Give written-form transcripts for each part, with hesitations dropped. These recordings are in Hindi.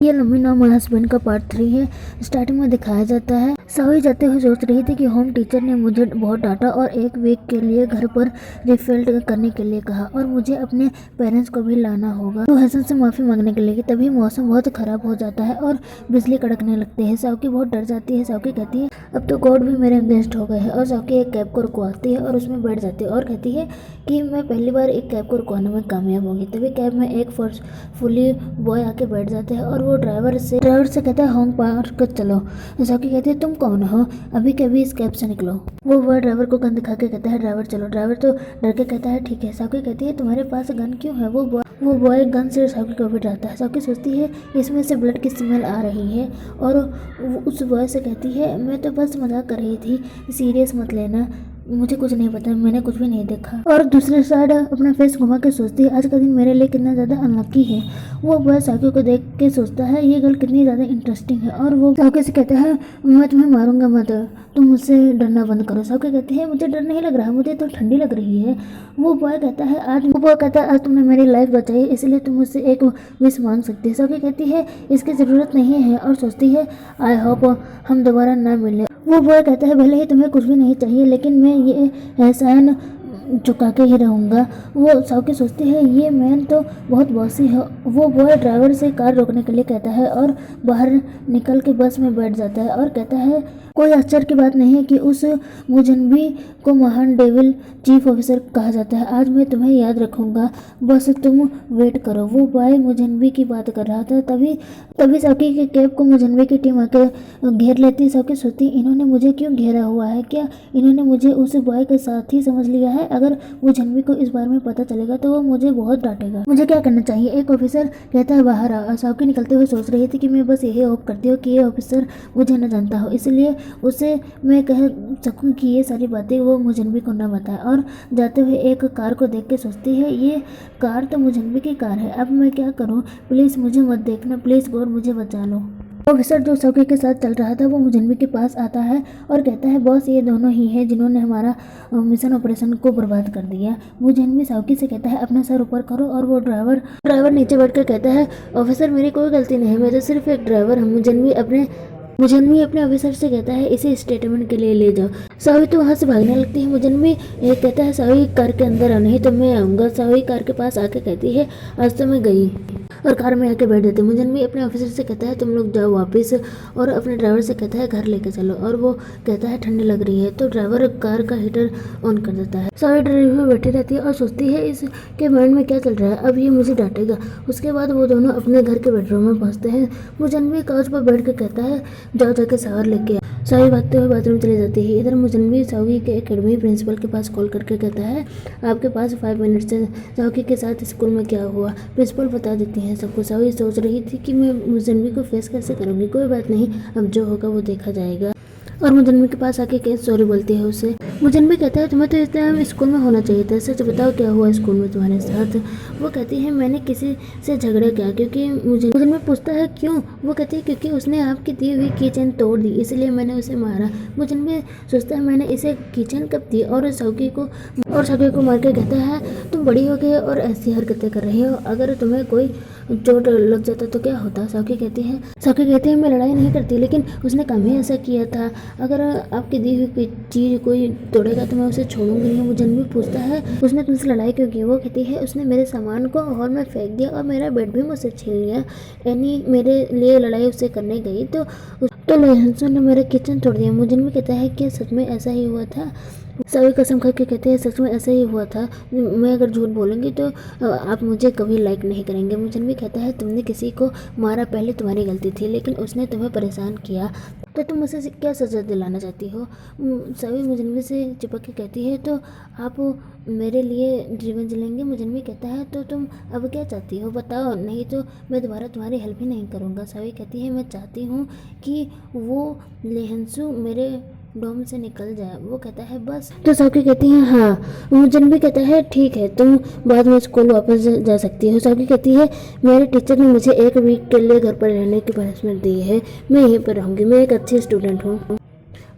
ये लम्बी नाम माय हस्बैंड का पार्ट 3 है। स्टार्टिंग में दिखाया जाता है सावी जाते हुए सोच रही थी कि होम टीचर ने मुझे बहुत डांटा और एक वीक के लिए घर पर रिफिल करने के लिए कहा और मुझे अपने पेरेंट्स को भी लाना होगा। वो हसन से माफ़ी मांगने के लिए तभी मौसम बहुत ख़राब हो जाता है और बिजली कड़कने लगती है। सावकी बहुत डर जाती है। सावकी कहती है अब तो गॉड भी मेरे अगेंस्ट हो गए हैं और सावकी एक कैब को रुकवाती है और उसमें बैठ जाती है और कहती है कि मैं पहली बार एक कैब को रुकवाने में कामयाब होंगी। तभी कैब में एक फुली बॉय आके बैठ जाते हैं और वो ड्राइवर से कहता है होम पार्क चलो। सावकी कहती है तुम कौन हो, अभी के अभी इस कैब से निकलो। वो बॉय ड्राइवर को गन दिखा के कहता है ड्राइवर चलो। ड्राइवर तो डर के कहता है ठीक है। सावकी कहती है तुम्हारे पास गन क्यों है। वो बॉय गन से सावकी को भी डराता है। सावकी सोचती है इसमें से ब्लड की स्मेल आ रही है और उस बॉय से कहती है मैं तो बस मजाक कर रही थी, सीरियस मत लेना, मुझे कुछ नहीं पता, मैंने कुछ भी नहीं देखा। और दूसरे साइड अपना फेस घुमा के सोचती है आज का दिन मेरे लिए कितना ज़्यादा अनलकी है। वो बॉय सावकी को देख के सोचता है ये गर्ल कितनी ज़्यादा इंटरेस्टिंग है और वो सावकी से कहता है मैं तुम्हें मारूंगा मत, तुम मुझसे डरना बंद करो। सावकी कहती है मुझे डर नहीं लग रहा, मुझे तो ठंडी लग रही है। वो बॉय कहता है आज तुमने मेरी लाइफ बचाई इसलिए तुम मुझसे एक विश मांग सकती है। सावकी कहती है इसकी ज़रूरत नहीं है और सोचती है आई होप हम दोबारा ना मिले। वो बॉय कहता है भले ही तुम्हें कुछ भी नहीं चाहिए लेकिन मैं ये एहसान चुका के ही रहूँगा। वो सावकी सोचती है ये मैन तो बहुत बॉसी है। वो बॉय ड्राइवर से कार रोकने के लिए कहता है और बाहर निकल के बस में बैठ जाता है और कहता है कोई आश्चर्य की बात नहीं है कि उस मुजनबी को महान डेविल चीफ ऑफिसर कहा जाता है। आज मैं तुम्हें याद रखूंगा, बस तुम वेट करो। वो बॉय मुजनबी की बात कर रहा था तभी सावकी के कैब को मुजनबी की टीम आकर घेर लेती है। सावकी सोचती इन्होंने मुझे क्यों घेरा हुआ है, क्या इन्होंने मुझे उस बॉय के साथ ही समझ लिया है। अगर मुजनबी को इस बारे में पता चलेगा तो वो मुझे बहुत डांटेगा। मुझे क्या करना चाहिए। एक ऑफिसर कहता है बाहर आ। सावकी निकलते हुए सोच रही थी कि मैं बस यही होप करती हूँ कि ये ऑफिसर मुझे न जानता हो, इसलिए उसे मैं कह सकूं कि ये सारी बातें वो मुजनबी को न बताए। और जाते हुए एक कार को देख के सोचती है ये कार तो मुजनबी की कार है, अब मैं क्या करूं, प्लीज़ मुझे मत देखना, प्लीज़ गॉड मुझे बचा लो। ऑफिसर जो सावकी के साथ चल रहा था वो मुजनबी के पास आता है और कहता है बॉस ये दोनों ही हैं जिन्होंने हमारा मिशन ऑपरेशन को बर्बाद कर दिया। मुजनबी सावकी से कहता है अपना सर ऊपर करो और वो ड्राइवर नीचे बैठकर कहता है ऑफिसर मेरी कोई गलती नहीं है, मैं तो सिर्फ एक ड्राइवर हूँ। मुजनबी अपने ऑफिसर से कहता है इसे स्टेटमेंट के लिए ले जाओ। सावी तो वहाँ से भागने लगती है। मुजनबी कहता है सावी कार के अंदर आ, नहीं तो मैं आऊँगा। सावी कार के पास आके कहती है आज तो मैं गई और कार में आके बैठ जाती है। मुजनबी अपने ऑफिसर से कहता है तुम लोग जाओ वापस और अपने ड्राइवर से कहता है घर लेके चलो और वो कहता है ठंडी लग रही है तो ड्राइवर कार का हीटर ऑन कर देता है। सावी ड्राइवर में बैठी रहती है और सोचती है इसके माइंड में क्या चल रहा है, अब ये मुझे डांटेगा। उसके बाद वो दोनों अपने घर के बेडरूम में पहुँचते हैं। मुजनबी काउच पर बैठ के कहता है जाओ जाके शावर लेके आ। सावी भागते हुए बाथरूम चली जाती है। इधर मुजनबी सावी के एकेडमी प्रिंसिपल के पास कॉल करके कहता है आपके पास 5 मिनट से सावी के साथ स्कूल में क्या हुआ। प्रिंसिपल बता देती हैं सबको। सावी सोच रही थी कि मैं मुजनबी को फेस कैसे करूँगी, कोई बात नहीं, अब जो होगा वो देखा जाएगा। और मुजनबी के पास आके कैसे सॉरी बोलती है उसे। मुजनबी कहता है तुम्हें तो इस टाइम स्कूल में होना चाहिए था, सच बताओ क्या हुआ स्कूल में तुम्हारे साथ। वो कहती है मैंने किसी से झगड़ा किया क्योंकि मुजनबी पूछता है क्यों। वो कहती है क्योंकि उसने आपकी दी हुई किचन तोड़ दी इसलिए मैंने उसे मारा। मुजनबी सोचता है मैंने इसे किचन कब दी और सावकी को मार के कहता है तुम बड़ी हो गई और ऐसी हरकतें कर रही हो, अगर तुम्हें कोई चोट लग जाता तो क्या होता। सावकी कहती है मैं लड़ाई नहीं करती लेकिन उसने काम ही ऐसा किया था, अगर आपकी दी हुई कोई चीज़ कोई तोड़ेगा तो मैं उसे छोड़ूंगी नहीं। मुजनबी पूछता है उसने तुमसे लड़ाई क्यों की। वो कहती है उसने मेरे सामान को हॉल में फेंक दिया और मेरा बेड भी मुझसे छीन लिया, यानी मेरे लिए लड़ाई उससे करने गई तो लहसुन ने मेरा किचन तोड़ दिया। मुजनबी कहता है कि सच में ऐसा ही हुआ था। सावी कसम खा के कहते हैं सच में ऐसा ही हुआ था, मैं अगर झूठ बोलूँगी तो आप मुझे कभी लाइक नहीं करेंगे। मुजनबी कहता है तुमने किसी को मारा पहले तुम्हारी गलती थी लेकिन उसने तुम्हें परेशान किया तो तुम उसे क्या सज़ा दिलाना चाहती हो। सावी मुजनबी से चिपक के कहती है तो आप मेरे लिए रिवेंज लेंगे। मुजनबी कहता है तो तुम अब क्या चाहती हो बताओ, नहीं तो मैं दोबारा तुम्हारी हेल्प ही नहीं करूँगा। सावी कहती है मैं चाहती हूँ कि वो लेहंसू मेरे डोम से निकल जाए। वो कहता है बस। तो सावकी कहती है हाँ। मुजनबी कहता है ठीक है तुम बाद में स्कूल वापस जा सकती हो। सावकी कहती है मेरे टीचर ने मुझे 1 वीक के लिए घर पर रहने की पनिशमेंट दी है, मैं यहीं पर रहूँगी, मैं एक अच्छी स्टूडेंट हूँ।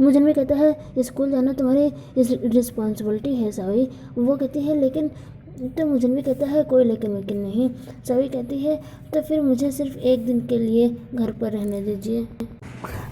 मुजनबी कहता है स्कूल जाना तुम्हारी रिस्पॉन्सिबिलिटी है सावी। वो कहती है लेकिन तो मुझन भी कहता है कोई लेकिन लेकिन नहीं। सावी कहती है तो फिर मुझे सिर्फ एक दिन के लिए घर पर रहने दीजिए।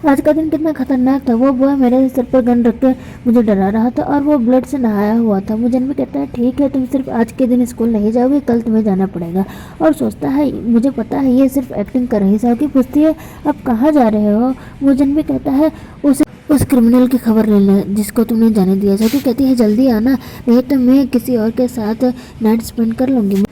आज का दिन कितना खतरनाक था। वो बॉय मेरे सिर पर गन रख के मुझे डरा रहा था और वो ब्लड से नहाया हुआ था। मुझे भी कहता है ठीक है, तुम सिर्फ आज के दिन स्कूल नहीं जाओगे, कल तुम्हें जाना पड़ेगा। और सोचता है मुझे पता है ये सिर्फ एक्टिंग कर रही। सावकी पूछती है अब कहाँ जा रहे हो। मुझन भी कहता है उस क्रिमिनल की खबर लेने जिसको तुमने जाने दिया। सावकी कहती है जल्दी आना, नहीं तो मैं किसी और के साथ नाइट स्पेंड कर लूँगी।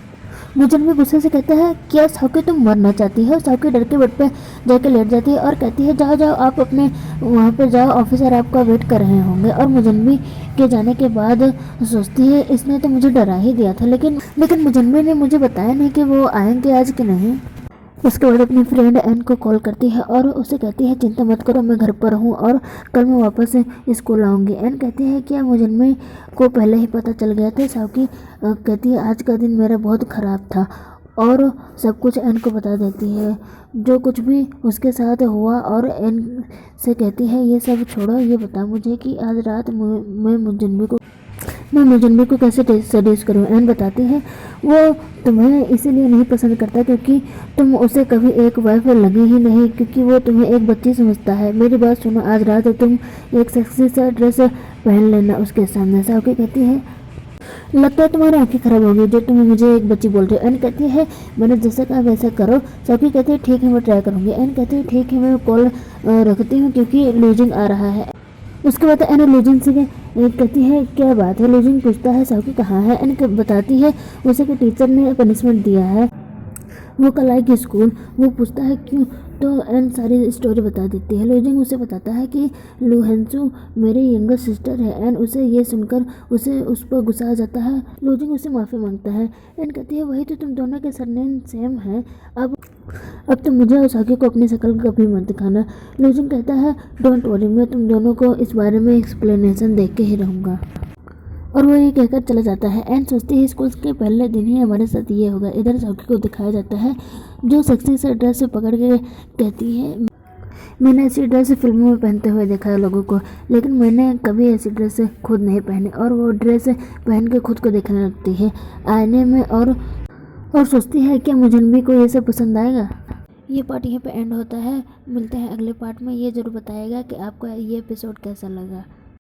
मुझन भी गुस्से से कहता है क्या सावकी तुम मरना चाहती हो। सावकी डर के बेड पे जाके लेट जाती है और कहती है जाओ जाओ आप अपने वहाँ पे जाओ, ऑफिसर आपका वेट कर रहे होंगे। और मुजन्मी के जाने के बाद सोचती है इसने तो मुझे डरा ही दिया था, लेकिन मुजन्मी ने मुझे बताया नहीं कि वो आएंगे आज कि नहीं। उसके बाद अपनी फ्रेंड एन को कॉल करती है और उसे कहती है चिंता मत करो, मैं घर पर हूँ और कल मैं वापस स्कूल आऊँगी। एन कहती है क्या मुजन्मी को पहले ही पता चल गया था। सावकी कहती है आज का दिन मेरा बहुत ख़राब था और सब कुछ एन को बता देती है जो कुछ भी उसके साथ हुआ। और एन से कहती है ये सब छोड़ो, ये बता मुझे कि आज रात मैं मुजन्मी को कैसे सजेस्ट करूँ। एन बताती है वो तुम्हें इसीलिए नहीं पसंद करता क्योंकि तुम उसे कभी एक वाइफ लगी ही नहीं, क्योंकि वो तुम्हें एक बच्ची समझता है। मेरी बात सुनो, आज रात तुम एक सेक्सी सा ड्रेस पहन लेना उसके सामने। सावकी कहती है लगता है तुम्हारी आंखें खराब हो गई जो तुम मुझे एक बच्ची बोल रहे हो। एन कहती है मैंने जैसा कहा वैसा करो। सावकी कहती है ठीक है मैं ट्राई करूँगी। एन कहती है ठीक है मैं कॉल रखती हूँ क्योंकि लूजिंग आ रहा है। उसके बाद एन लूजिंग से कहती है क्या बात है। लूजिंग पूछता है सावकी कहाँ है। एन बताती है उसे कि टीचर ने पनिशमेंट दिया है, वो कल आएगी स्कूल। वो पूछता है क्यों, तो एन सारी स्टोरी बता देती है। लूजिंग उसे बताता है कि लूहेंसू मेरी यंगर सिस्टर है। एन उसे ये सुनकर उस पर गुस्सा आ जाता है। लूजिंग उसे माफ़ी मांगता है। एन कहती है वही तो तुम दोनों के सरनेम सेम है, अब तुम मुझे और सावकी को अपनी शक्ल कभी मत दिखाना। लूजिंग कहता है डोंट वरी, मैं तुम दोनों को इस बारे में एक्सप्लेनेशन देख के ही रहूँगा। और वो ये कहकर चला जाता है। एन सोचती है स्कूल के पहले दिन ही हमारे साथ ये होगा। इधर सावकी को दिखाया जाता है जो सेक्सी से ड्रेस पकड़ के कहती है मैंने ऐसी ड्रेस फिल्मों में पहनते हुए देखा है लोगों को, लेकिन मैंने कभी ऐसी ड्रेस खुद नहीं पहनी। और वो ड्रेस पहन के खुद को देखने लगती है आईने में और सोचती है क्या मुजन्मी को ये सब पसंद आएगा। ये पार्ट यहाँ पे एंड होता है। मिलते हैं अगले पार्ट में। ये ज़रूर बताएगा कि आपको ये एपिसोड कैसा लगा।